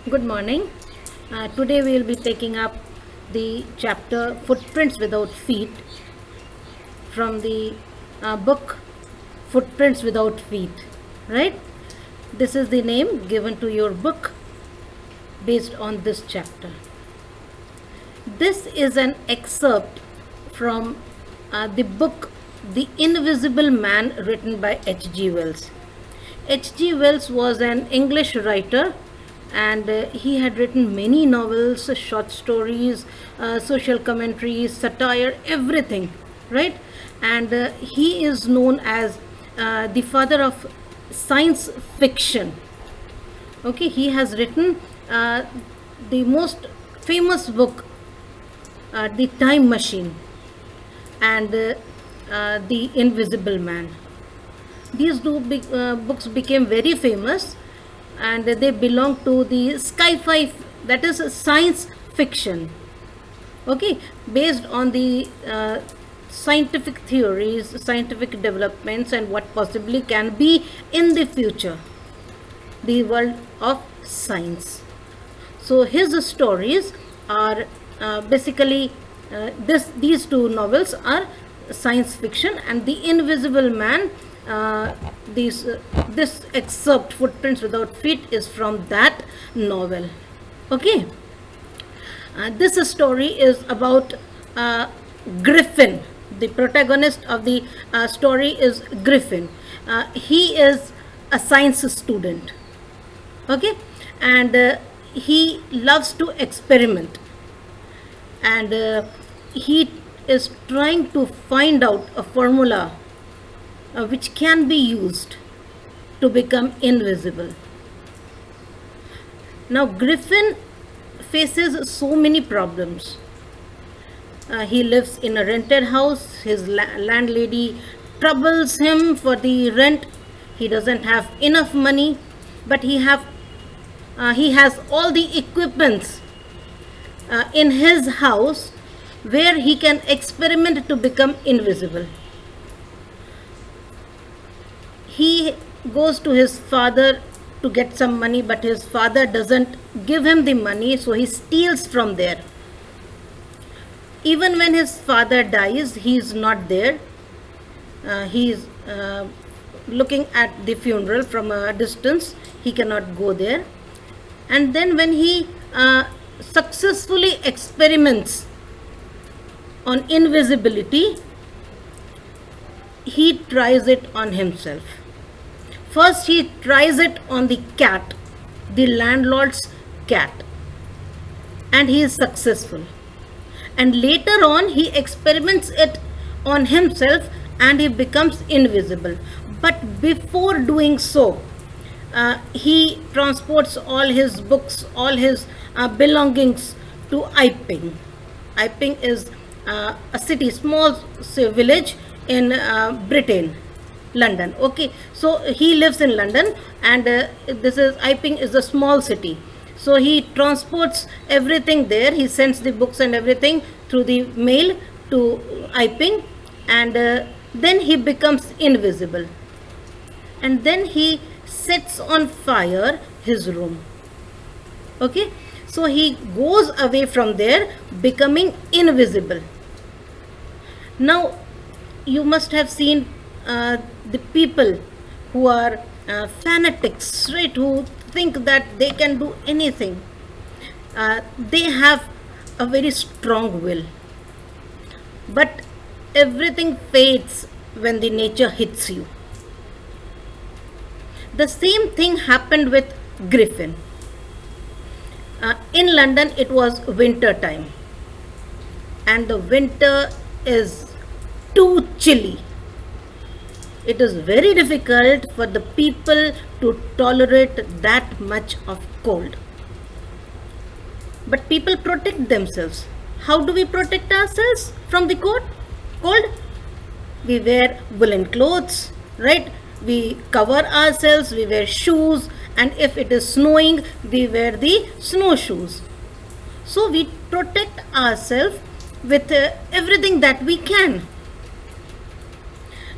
Good morning. Today we will be taking up the chapter Footprints Without Feet from the book Footprints Without Feet. Right? This is the name given to your book based on this chapter. This is an excerpt from the book The Invisible Man, written by H.G. Wells. H.G. Wells was an English writer, and he had written many novels, short stories, social commentaries, satire, everything, right? And he is known as the father of science fiction. Okay, he has written the most famous book, The Time Machine, and The Invisible Man. These two books became very famous, and they belong to the sci-fi, that is science fiction. Okay, based on the scientific theories, scientific developments, and what possibly can be in the future, the world of science. So his stories are basically these two novels are science fiction, and The Invisible Man, this excerpt Footprints Without Feet is from that novel. Okay, this story is about Griffin. The protagonist of the story is Griffin. He is a science student. Okay, and he loves to experiment, and he is trying to find out a formula which can be used to become invisible. Now, Griffin faces so many problems. He lives in a rented house. His landlady troubles him for the rent. He doesn't have enough money, but he has all the equipments in his house where he can experiment to become invisible. He goes to his father to get some money, but his father doesn't give him the money, so he steals from there. Even when his father dies, he is not there. He is looking at the funeral from a distance. He cannot go there. And then when he successfully experiments on invisibility, he tries it on himself. First, he tries it on the cat, the landlord's cat, and he is successful. And later on, he experiments it on himself and he becomes invisible. But before doing so, he transports all his books, all his belongings to Iping. Iping is a city, small village in Britain, London. Okay, so he lives in London, and this is Iping is a small city. So he transports everything there. He sends the books and everything through the mail to Iping, and then he becomes invisible. And then he sets on fire his room. Okay, so he goes away from there, becoming invisible. Now, you must have seen the people who are fanatics, right, who think that they can do anything. They have a very strong will, but everything fades when the nature hits you. The same thing happened with Griffin. In London, it was winter time, and the winter is too chilly. It is very difficult for the people to tolerate that much of cold. But people protect themselves. How do we protect ourselves from the cold? We wear woolen clothes, right? We cover ourselves, we wear shoes, and if it is snowing, we wear the snowshoes. So we protect ourselves with everything that we can.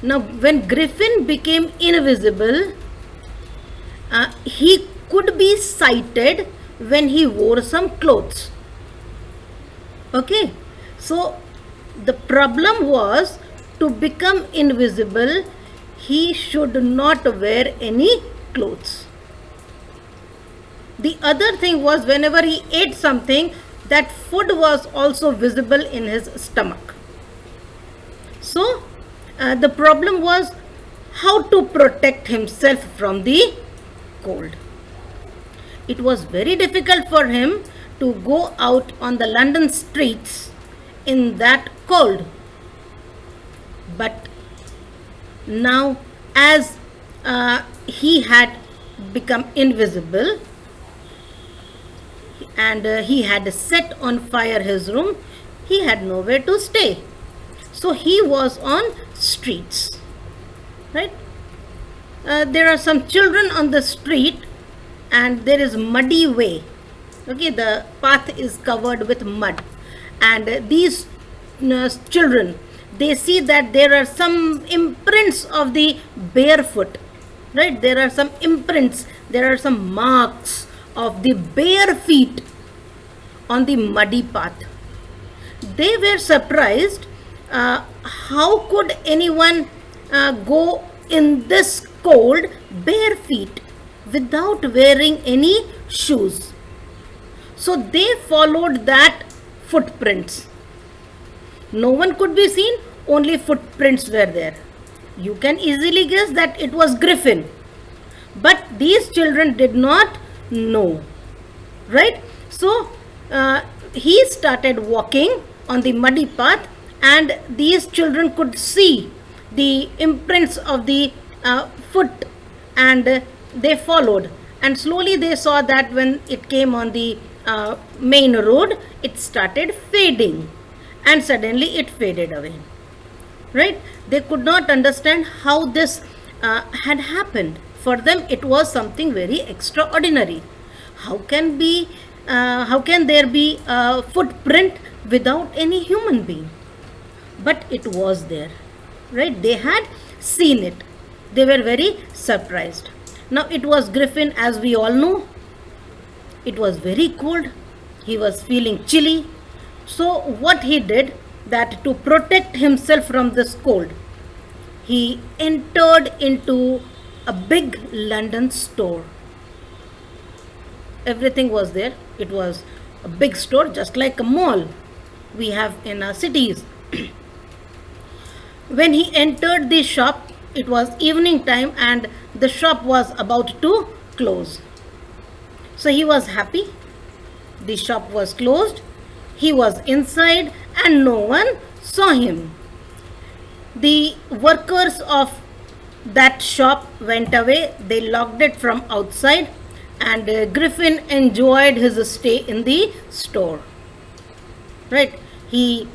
Now, when Griffin became invisible, he could be sighted when he wore some clothes. Okay, so the problem was, to become invisible, he should not wear any clothes. The other thing was, whenever he ate something, that food was also visible in his stomach. So the problem was how to protect himself from the cold. It was very difficult for him to go out on the London streets in that cold. But now, as he had become invisible, and he had set on fire his room, he had nowhere to stay. So he was on streets, right? There are some children on the street, and there is muddy way. Okay, the path is covered with mud, and these children, they see that there are some imprints of the barefoot, right? There are some imprints, there are some marks of the bare feet on the muddy path. They were surprised. How could anyone go in this cold bare feet without wearing any shoes? So they followed that footprints. No one could be seen, only footprints were there. You can easily guess that it was Griffin. But these children did not know, right? So he started walking on the muddy path, and these children could see the imprints of the foot, and they followed, and slowly they saw that when it came on the main road, it started fading, and suddenly it faded away, right? They could not understand how this had happened. For them it was something very extraordinary. How can there be a footprint without any human being? But it was there, right? They had seen it. They were very surprised. Now it was Griffin, as we all know. It was very cold. He was feeling chilly. So what he did, that to protect himself from this cold, he entered into a big London store. Everything was there. It was a big store, just like a mall we have in our cities. When he entered the shop, it was evening time, and the shop was about to close. So he was happy. The shop was closed. He was inside, and no one saw him. The workers of that shop went away. They locked it from outside, and Griffin enjoyed his stay in the store, right? He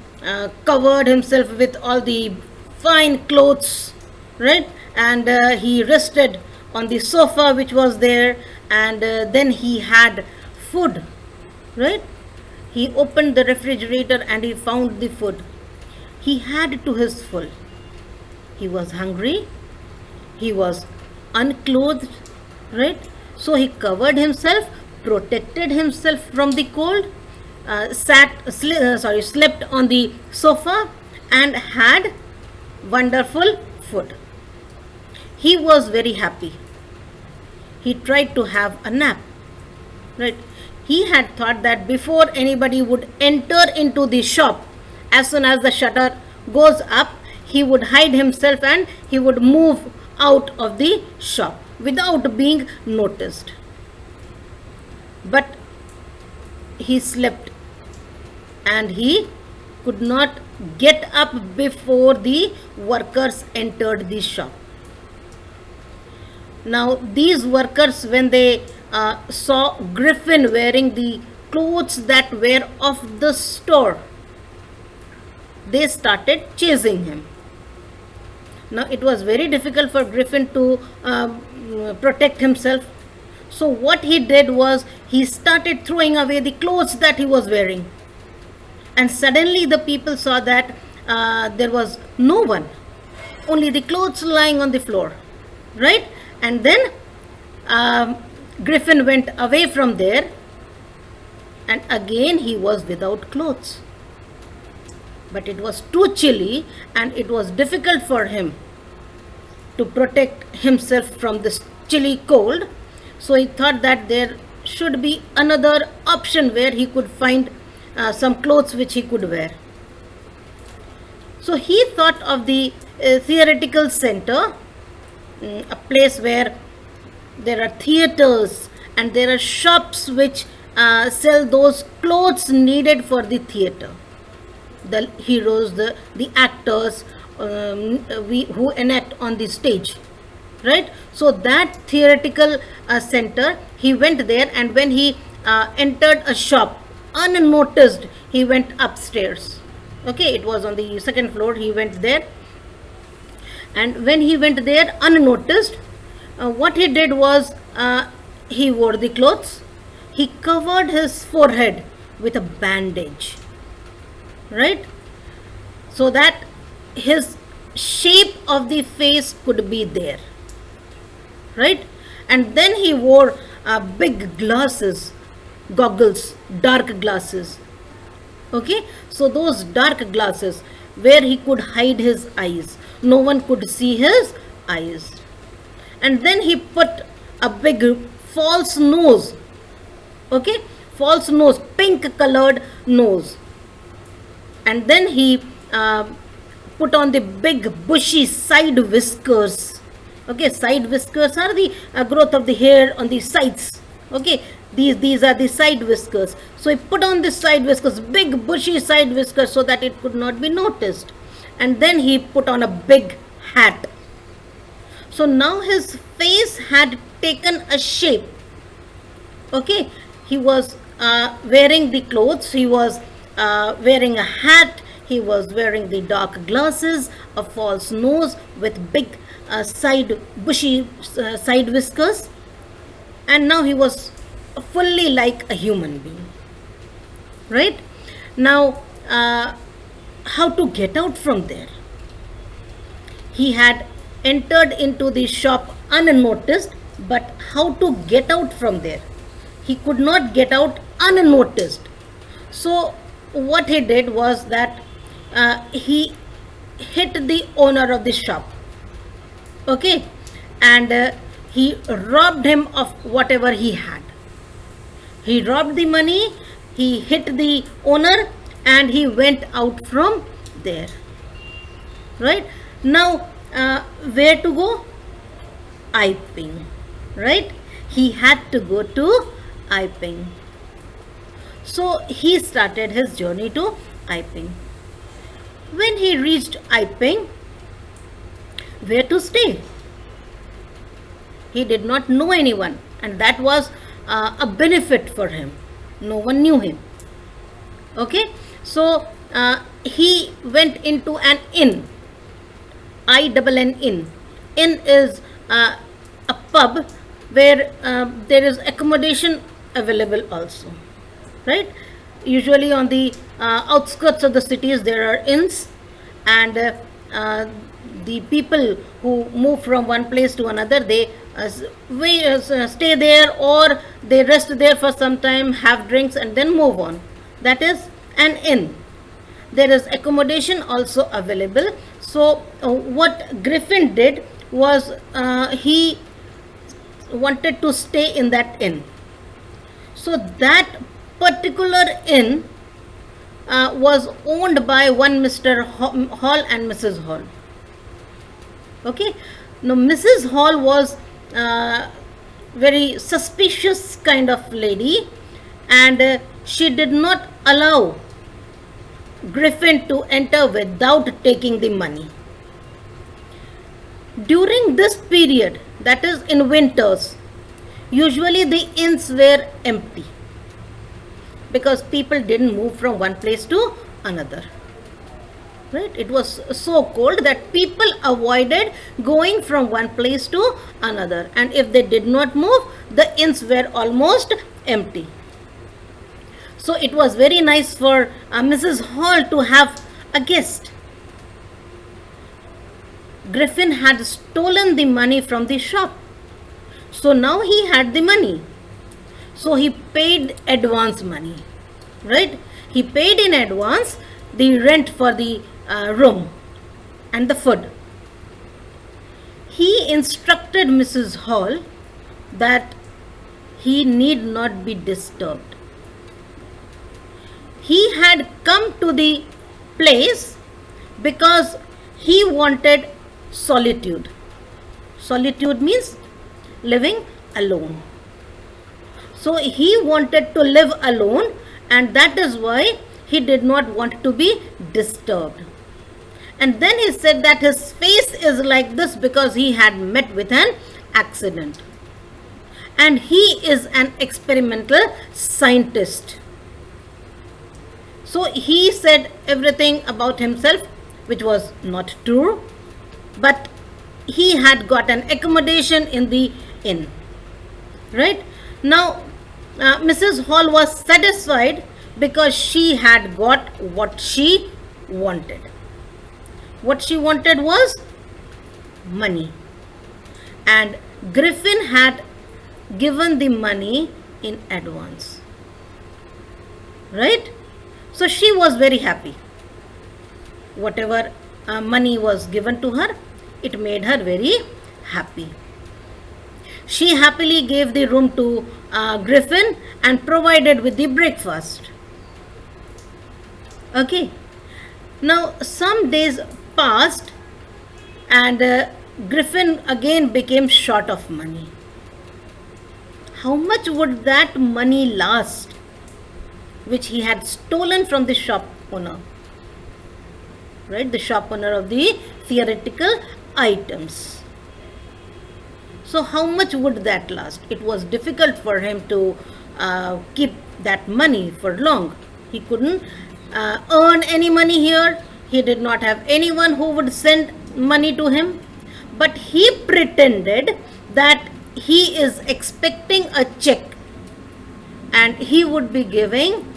covered himself with all the fine clothes, right? And he rested on the sofa which was there, and then he had food, right? He opened the refrigerator and he found the food. He had to his full. He was hungry. He was unclothed, right? So he covered himself, protected himself from the cold, slept on the sofa, and had wonderful food. He was very happy. He tried to have a nap, right? He had thought that before anybody would enter into the shop, as soon as the shutter goes up, he would hide himself and he would move out of the shop without being noticed. But he slept, and he could not get up before the workers entered the shop. Now these workers, when they saw Griffin wearing the clothes that were of the store, they started chasing him. Now it was very difficult for Griffin to protect himself. So what he did was, he started throwing away the clothes that he was wearing. And suddenly the people saw that there was no one, only the clothes lying on the floor, right? And then Griffin went away from there, and again he was without clothes. But it was too chilly and it was difficult for him to protect himself from this chilly cold. So he thought that there should be another option where he could find some clothes which he could wear. So he thought of the theatrical center, a place where there are theaters and there are shops which sell those clothes needed for the theater. The heroes, the actors who enact on the stage, right? So that theoretical center, he went there, and when he entered a shop unnoticed, he went upstairs. Okay, it was on the second floor. He went there, and when he went there unnoticed, what he did was he wore the clothes. He covered his forehead with a bandage, right, so that his shape of the face could be there, right? And then he wore big glasses, goggles, dark glasses. Okay, so those dark glasses where he could hide his eyes, no one could see his eyes. And then he put a big false nose. Okay, false nose, pink colored nose. And then he put on the big bushy side whiskers. Okay, side whiskers are the growth of the hair on the sides. Okay, these are the side whiskers. So he put on the side whiskers, big bushy side whiskers, so that it could not be noticed. And then he put on a big hat. So now his face had taken a shape. Okay, he was wearing the clothes, he was wearing a hat, he was wearing the dark glasses, a false nose with big bushy side whiskers, and now he was fully like a human being, right? Now, how to get out from there? He had entered into the shop unnoticed, but how to get out from there? He could not get out unnoticed. So what he did was that he hit the owner of the shop. Okay, and he robbed him of whatever he had. He robbed the money, he hit the owner, and he went out from there. Right? Now, where to go? Iping. Right? He had to go to Iping. So he started his journey to Iping. When he reached Iping, where to stay? He did not know anyone, and that was a benefit for him. No one knew him. Okay, so he went into an inn. Inn. Inn is a pub where there is accommodation available also, right? Usually on the outskirts of the cities there are inns, and the people who move from one place to another, they stay there, or they rest there for some time, have drinks, and then move on. That is an inn. There is accommodation also available. So what Griffin did was he wanted to stay in that inn. So that particular inn was owned by one Mr. Hall and Mrs. Hall. Okay, now Mrs. Hall was very suspicious kind of lady, and she did not allow Griffin to enter without taking the money. During this period, that is in winters, usually the inns were empty because people didn't move from one place to another. Right? It was so cold that people avoided going from one place to another, and if they did not move, the inns were almost empty. So it was very nice for Mrs. Hall to have a guest. Griffin had stolen the money from the shop. So now he had the money. So he paid advance money. right? He paid in advance the rent for the room and the food. He instructed Mrs. Hall that he need not be disturbed. He had come to the place because he wanted solitude. Solitude means living alone. So he wanted to live alone, and that is why he did not want to be disturbed. And then he said that his face is like this because he had met with an accident. And he is an experimental scientist. So he said everything about himself which was not true, but he had got an accommodation in the inn. Right? Now, Mrs. Hall was satisfied because she had got what she wanted. What she wanted was money. And Griffin had given the money in advance. Right? So she was very happy. Whatever money was given to her, it made her very happy. She happily gave the room to Griffin and provided with the breakfast. Okay. Now some days passed and Griffin again became short of money. How much would that money last, which he had stolen from the shop owner? Right, the shop owner of the theoretical items. So how much would that last? It was difficult for him to keep that money for long. He couldn't earn any money here. He did not have anyone who would send money to him. But he pretended that he is expecting a check and he would be giving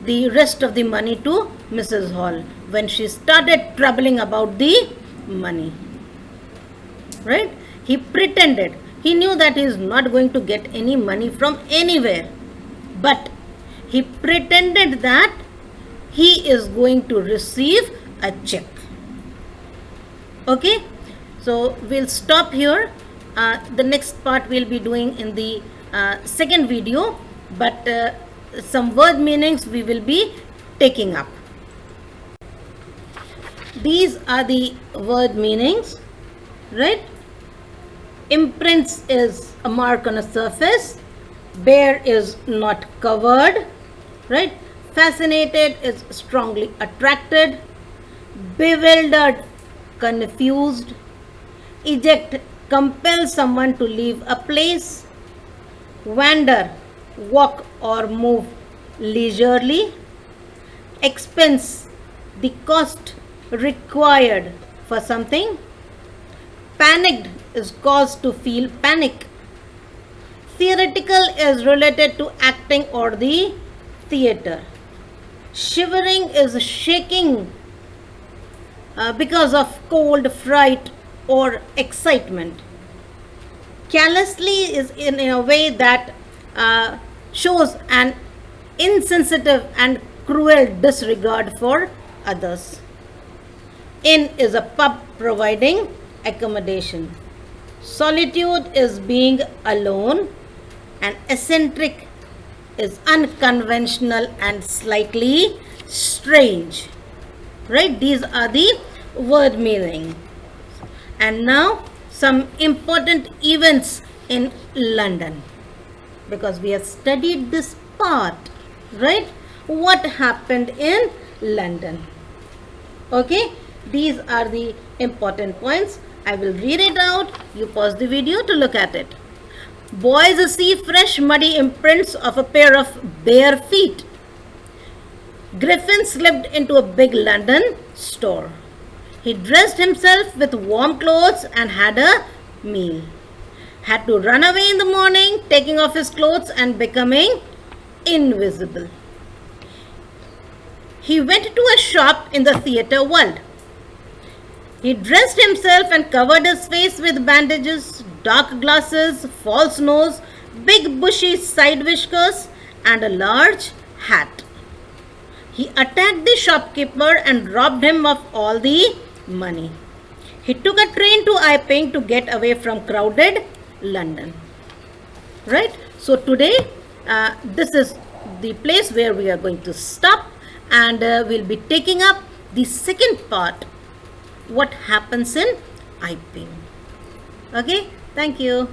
the rest of the money to Mrs. Hall when she started troubling about the money. Right? He pretended. He knew that he is not going to get any money from anywhere. But he pretended that he is going to receive a check. Okay? So we'll stop here. The next part we'll be doing in the second video. But some word meanings we will be taking up. These are the word meanings. Right? Imprints is a mark on a surface. Bare is not covered. Right? Fascinated is strongly attracted. Bewildered, confused. Eject, compel someone to leave a place. Wander, walk or move leisurely. Expense, the cost required for something. Panicked is caused to feel panic. Theoretical is related to acting or the theatre. Shivering is shaking because of cold, fright or excitement. Callously is in a way that shows an insensitive and cruel disregard for others. Inn is a pub providing accommodation. Solitude is being alone, and eccentric is unconventional and slightly strange. Right? These are the word meaning. And now some important events in London, because we have studied this part. Right? What happened in London? Okay? These are the important points. I will read it out. You pause the video to look at it. Boys see fresh muddy imprints of a pair of bare feet. Griffin slipped into a big London store. He dressed himself with warm clothes and had a meal. Had to run away in the morning, taking off his clothes and becoming invisible. He went to a shop in the theatre world. He dressed himself and covered his face with bandages, dark glasses, false nose, big bushy side whiskers and a large hat. He attacked the shopkeeper and robbed him of all the money. He took a train to Iping to get away from crowded London. Right? So today, this is the place where we are going to stop, and we'll be taking up the second part, what happens in Iping. Okay, thank you.